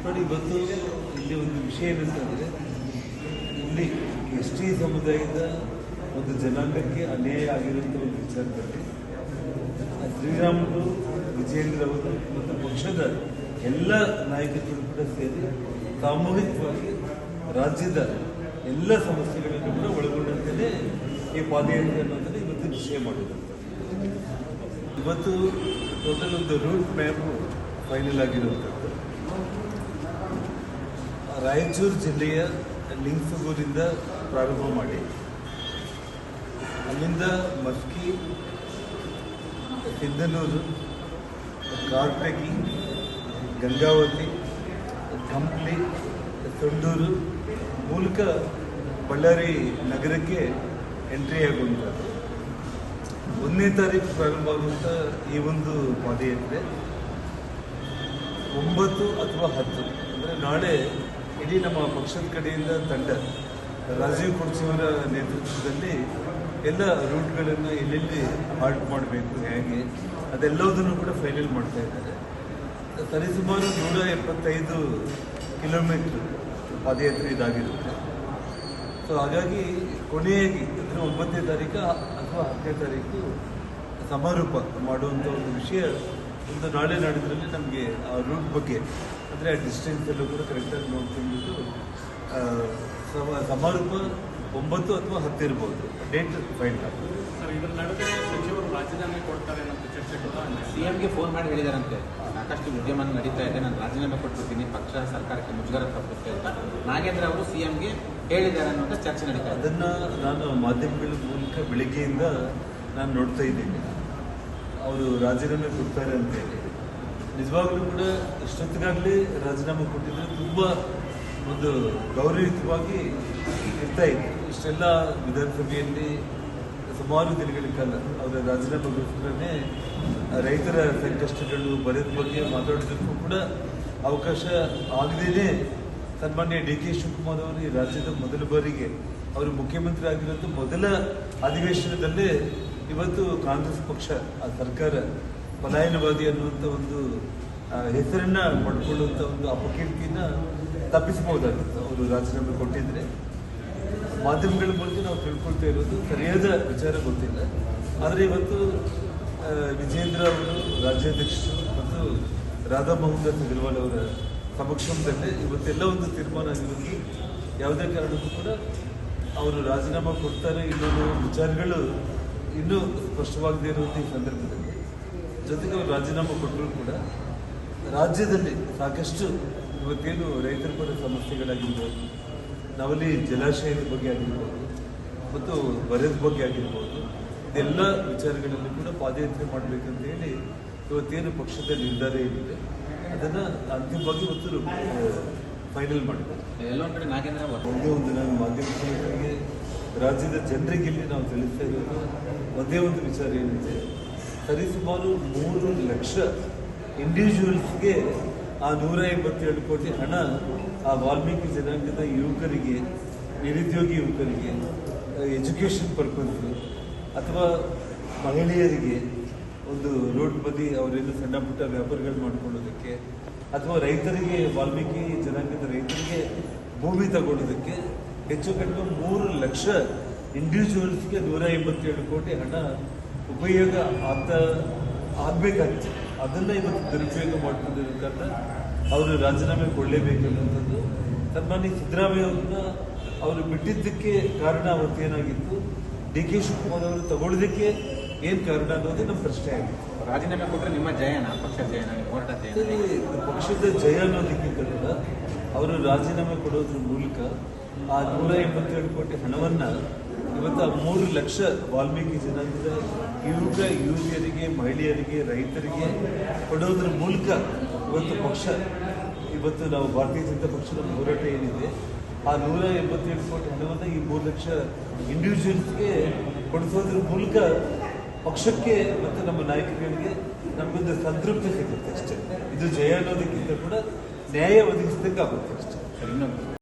ನೋಡಿ, ಇವತ್ತು ಇಲ್ಲಿ ಒಂದು ವಿಷಯ ಏನಂತಂದರೆ, ಇಲ್ಲಿ ಎಸ್ ಟಿ ಸಮುದಾಯದ ಒಂದು ಜನಾಂಗಕ್ಕೆ ಅನ್ಯಾಯ ಆಗಿರುವಂಥ ಒಂದು ವಿಚಾರದಲ್ಲಿ ಶ್ರೀರಾಮುಲು, ವಿಜಯೇಂದ್ರ ಅವರು ಮತ್ತು ಪಕ್ಷದ ಎಲ್ಲ ನಾಯಕರು ಕೂಡ ಸೇರಿ ಸಾಮೂಹಿಕವಾಗಿ ರಾಜ್ಯದ ಎಲ್ಲ ಸಮಸ್ಯೆಗಳನ್ನು ಕೂಡ ಒಳಗೊಂಡಂತೆಯೇ ಈ ಪಾದಯಾತ್ರೆ ಅನ್ನೋದನ್ನು ಇವತ್ತು ನಿಶ್ಚಯ ಮಾಡಿದ್ದಾರೆ. ಇವತ್ತು ಟೋಟಲ್ ಒಂದು ರೂಟ್ ಮ್ಯಾಪ್ ಫೈನಲ್ ಆಗಿರುವಂಥದ್ದು. ರಾಯಚೂರು ಜಿಲ್ಲೆಯ ಲಿಂಗಸಗೂರಿಂದ ಪ್ರಾರಂಭ ಮಾಡಿ ಅಲ್ಲಿಂದ ಮಸ್ಕಿ, ಸಿಂಧನೂರು, ಕಾರ್ತಗಿ, ಗಂಗಾವತಿ, ಕಂಪ್ಲಿ, ಸಂಡೂರು ಮೂಲಕ ಬಳ್ಳಾರಿ ನಗರಕ್ಕೆ ಎಂಟ್ರಿ ಆಗುವಂಥದ್ದು. 1ನೇ ತಾರೀಕು ಪ್ರಾರಂಭ ಆಗುವಂಥ ಈ ಒಂದು ಪಾದಯಾತ್ರೆ 9 ಅಥವಾ 10 ಅಂದರೆ ನಾಳೆ ಇಡೀ ನಮ್ಮ ಪಕ್ಷದ ಕಡೆಯಿಂದ ತಂಡ ರಾಜೀವ್ ಕುರ್ಚಿಯವರ ನೇತೃತ್ವದಲ್ಲಿ ಎಲ್ಲ ರೂಟ್ಗಳನ್ನು ಎಲ್ಲೆಲ್ಲಿ ಹಾಲ್ಟ್ ಮಾಡಬೇಕು, ಹೇಗೆ ಅದೆಲ್ಲದನ್ನು ಕೂಡ ಫೈನಲ್ ಮಾಡ್ತಾ ಇದ್ದಾರೆ. ಸರಿಸುಮಾರು 175 ಕಿಲೋಮೀಟ್ರ್ ಪಾದಯಾತ್ರೆ ಇದಾಗಿರುತ್ತೆ. ಸೊ ಹಾಗಾಗಿ ಕೊನೆಯಾಗಿ ಅಂದರೆ 9ನೇ ತಾರೀಕು ಅಥವಾ 10ನೇ ತಾರೀಕು ಸಮಾರೋಪ ಮಾಡುವಂಥ ಒಂದು ವಿಷಯ ಒಂದು ನಾಳೆ ನಾಡಿದ್ರಲ್ಲಿ ನಮಗೆ ಆ ರೂಟ್ ಬಗ್ಗೆ ಅಂದರೆ ಆ ಡಿಸ್ಟೆನ್ಸ್ ಎಲ್ಲೂ ಕೂಡ ಕರೆಕ್ಟಾಗಿ ನೋಡ್ಕೊಂಡ್ಬಿಟ್ಟು ಸಮಾರೋಪ 9 ಅಥವಾ 10 ಇರ್ಬೋದು, ಡೇಟ್ ಫೈನಲ್ ಆಗ್ತದೆ. ಸರ್, ಇದರ ನಡುವೆ ಸಚಿವರು ರಾಜೀನಾಮೆ ಕೊಡ್ತಾರೆ ಅನ್ನೋ ಚರ್ಚೆ ಕೂಡ ಸಿಎಂಗೆ ಫೋನ್ ಮಾಡಿ ಹೇಳಿದಾರಂತೆ, ಸಾಕಷ್ಟು ವಿದ್ಯಮಾನ ನಡೀತಾ ಇದೆ, ನಾನು ರಾಜೀನಾಮೆ ಕೊಟ್ಟಿರ್ತೀನಿ, ಪಕ್ಷ ಸರ್ಕಾರಕ್ಕೆ ಮುಜುಗರ ತಪ್ಪುತ್ತೆ ಅಂತ ನಾಗೇಂದ್ರ ಅವರು ಸಿಎಂಗೆ ಹೇಳಿದ್ದಾರೆ ಅನ್ನೋಂಥ ಚರ್ಚೆ ನಡೀತಾ ಇದೆ. ಅದನ್ನು ನಾನು ಮಾಧ್ಯಮಗಳ ಮೂಲಕ ಬೆಳಗ್ಗೆಯಿಂದ ನಾನು ನೋಡ್ತಾ ಇದ್ದೀನಿ. ಅವರು ರಾಜೀನಾಮೆ ಕೊಡ್ತಾರೆ ಅಂತೇಳಿ ನಿಜವಾಗ್ಲೂ ಕೂಡ ಇಷ್ಟೊತ್ತಿಗಾಗಲೇ ರಾಜೀನಾಮೆ ಕೊಟ್ಟಿದ್ರೆ ತುಂಬ ಒಂದು ಗೌರವಯುತವಾಗಿ ಇರ್ತಾ ಇದೆ. ಇಷ್ಟೆಲ್ಲ ವಿಧಾನಸಭೆಯಲ್ಲಿ ಸುಮಾರು ದಿನಗಳ ಕಾಲ ಅವರ ರಾಜೀನಾಮೆಗೋಸ್ಕರನೇ ರೈತರ ಸಂಕಷ್ಟಗಳು, ಬರದ ಬಗ್ಗೆ ಮಾತಾಡೋದಕ್ಕೂ ಕೂಡ ಅವಕಾಶ ಆಗದೇನೆ ಸನ್ಮಾನ್ಯ ಡಿ ಕೆ ಶಿವಕುಮಾರ್ ಅವರು ಈ ರಾಜ್ಯದ ಮೊದಲ ಬಾರಿಗೆ ಅವರು ಮುಖ್ಯಮಂತ್ರಿ ಆಗಿರೋದು ಮೊದಲ ಅಧಿವೇಶನದಲ್ಲೇ ಇವತ್ತು ಕಾಂಗ್ರೆಸ್ ಪಕ್ಷ ಆ ಸರ್ಕಾರ ಪಲಾಯನವಾದಿ ಅನ್ನುವಂಥ ಒಂದು ಹೆಸರನ್ನ ಪಡ್ಕೊಳ್ಳುವಂಥ ಒಂದು ಅಪಕೀರ್ತಿನ ತಪ್ಪಿಸಬಹುದಾಗಿತ್ತು ಅವರು ರಾಜೀನಾಮೆ ಕೊಟ್ಟಿದ್ರೆ. ಮಾಧ್ಯಮಗಳ ಮೂಲಕ ನಾವು ತಿಳ್ಕೊಳ್ತಾ ಇರೋದು ಸರಿಯಾದ ವಿಚಾರ ಗೊತ್ತಿಲ್ಲ. ಆದರೆ ಇವತ್ತು ವಿಜೇಂದ್ರ ಅವರು ರಾಜ್ಯಾಧ್ಯಕ್ಷರು ಮತ್ತು ರಾಧಾ ಮೋಹನ್ ದಾಸ್ ಅಗರ್ವಾಲ್ ಅವರ ಸಮಕ್ಷಮದಲ್ಲಿ ಇವತ್ತೆಲ್ಲ ಒಂದು ತೀರ್ಮಾನ ಆಗಿರೋದು. ಯಾವುದೇ ಕಾರಣಕ್ಕೂ ಕೂಡ ಅವರು ರಾಜೀನಾಮೆ ಕೊಡ್ತಾರೆ ಇನ್ನೊಂದು ವಿಚಾರಗಳು ಇನ್ನೂ ಸ್ಪಷ್ಟವಾಗದೇ ಇರುವಂಥ ಈ ಸಂದರ್ಭದಲ್ಲಿ ಜೊತೆಗೆ ಅವರು ರಾಜೀನಾಮೆ ಕೊಟ್ಟರೂ ಕೂಡ ರಾಜ್ಯದಲ್ಲಿ ಸಾಕಷ್ಟು ಇವತ್ತೇನು ರೈತರ ಪರ ಸಮಸ್ಯೆಗಳಾಗಿರ್ಬೋದು, ನವಲಿ ಜಲಾಶಯದ ಬಗ್ಗೆ ಆಗಿರ್ಬೋದು ಮತ್ತು ಬರದ ಬಗ್ಗೆ ಆಗಿರ್ಬೋದು, ಇದೆಲ್ಲ ವಿಚಾರಗಳಲ್ಲಿ ಕೂಡ ಪಾದಯಾತ್ರೆ ಮಾಡಬೇಕಂತ ಹೇಳಿ ಇವತ್ತೇನು ಪಕ್ಷದ ನಿರ್ಧಾರ ಏನಿದೆ ಅದನ್ನು ಅಂತಿಮವಾಗಿ ಇವತ್ತು ಫೈನಲ್ ಮಾಡಿದ್ದಾರೆ. ಎಲ್ಲೊಂದು ಕಡೆ ನಾಗೇಂದ್ರ ಒಂದೇ ಒಂದು ನಾನು ಮಾಧ್ಯಮ ಸ್ನೇಹಿತರಿಗೆ ರಾಜ್ಯದ ಜನರಿಗೆ ಇಲ್ಲಿ ನಾವು ತಿಳಿಸ್ತಾ ಇರೋದು ಒಂದೇ ಒಂದು ವಿಚಾರ ಏನಿದೆ, ಸರಿಸುಮಾರು 3 ಲಕ್ಷ ಇಂಡಿವಿಜುವಲ್ಸ್ಗೆ ಆ 157 ಕೋಟಿ ಹಣ ಆ ವಾಲ್ಮೀಕಿ ಜನಾಂಗದ ಯುವಕರಿಗೆ, ನಿರುದ್ಯೋಗಿ ಯುವಕರಿಗೆ, ಎಜುಕೇಷನ್ ಪರ್ಪಸ್ ಅಥವಾ ಮಹಿಳೆಯರಿಗೆ ಒಂದು ರೋಡ್ ಬದಿ ಅವರೆಲ್ಲ ಸಣ್ಣ ಪುಟ್ಟ ವ್ಯಾಪಾರಗಳು ಮಾಡ್ಕೊಳ್ಳೋದಕ್ಕೆ ಅಥವಾ ರೈತರಿಗೆ, ವಾಲ್ಮೀಕಿ ಜನಾಂಗದ ರೈತರಿಗೆ ಭೂಮಿ ತಗೊಳ್ಳೋದಕ್ಕೆ ಹೆಚ್ಚು ಕಡಿಮೆ 3 ಲಕ್ಷ ಇಂಡಿವಿಜುವಲ್ಸ್ಗೆ 157 ಕೋಟಿ ಹಣ ಉಪಯೋಗ ಆಗಬೇಕಾಗಿತ್ತು. ಅದನ್ನು ಇವತ್ತು ದುರುಪಯೋಗ ಮಾಡ್ಕೊಂಡಿರೋ ಕಾರಣ ಅವರು ರಾಜೀನಾಮೆ ಕೊಡಲೇಬೇಕನ್ನುವಂಥದ್ದು. ಸನ್ಮಾನ್ಯ ಸಿದ್ದರಾಮಯ್ಯ ಅವ್ರನ್ನ ಅವರು ಬಿಟ್ಟಿದ್ದಕ್ಕೆ ಕಾರಣ ಅವತ್ತೇನಾಗಿತ್ತು, ಡಿ ಕೆ ಶಿವಕುಮಾರ್ ಅವರು ತಗೊಳ್ಳೋದಕ್ಕೆ ಏನು ಕಾರಣ ಅನ್ನೋದೇ ನಮ್ಮ ಪ್ರಶ್ನೆ ಆಗಿತ್ತು. ರಾಜೀನಾಮೆ ಕೊಟ್ಟರೆ ನಿಮ್ಮ ಜಯನ, ಪಕ್ಷದ ಜಯನ, ಹೋರಾಟ ಜಯನ? ಪಕ್ಷದ ಜಯ ಅನ್ನೋದಕ್ಕಿಂತ ಕೂಡ ಅವರು ರಾಜೀನಾಮೆ ಕೊಡೋದ್ರ ಮೂಲಕ ಆ 157 ಕೋಟಿ ಹಣವನ್ನು ಇವತ್ತು 3 ಲಕ್ಷ ವಾಲ್ಮೀಕಿ ಜನಾಂಗದ ಯುವಕ ಯುವತಿಯರಿಗೆ, ಮಹಿಳೆಯರಿಗೆ, ರೈತರಿಗೆ ಕೊಡೋದ್ರ ಮೂಲಕ ಇವತ್ತು ಪಕ್ಷ ಇವತ್ತು ನಾವು ಭಾರತೀಯ ಜನತಾ ಪಕ್ಷದ ಹೋರಾಟ ಏನಿದೆ ಆ 157 ಕೋಟಿ ಹಣವನ್ನು ಈ 3 ಲಕ್ಷ ಇಂಡಿವಿಜುವಲ್ಸ್ಗೆ ಕೊಡಿಸೋದ್ರ ಮೂಲಕ ಪಕ್ಷಕ್ಕೆ ಮತ್ತು ನಮ್ಮ ನಾಯಕರಿಗೆ ನಮಗೊಂದು ಸಂತೃಪ್ತಿ ಸಿಗುತ್ತೆ ಅಷ್ಟೇ. ಇದು ಜಯ ಅನ್ನೋದಕ್ಕಿಂತ ಕೂಡ ನ್ಯಾಯ ಒದಗಿಸಿದಂಗೆ ಆಗುತ್ತೆ ಅಷ್ಟೇ.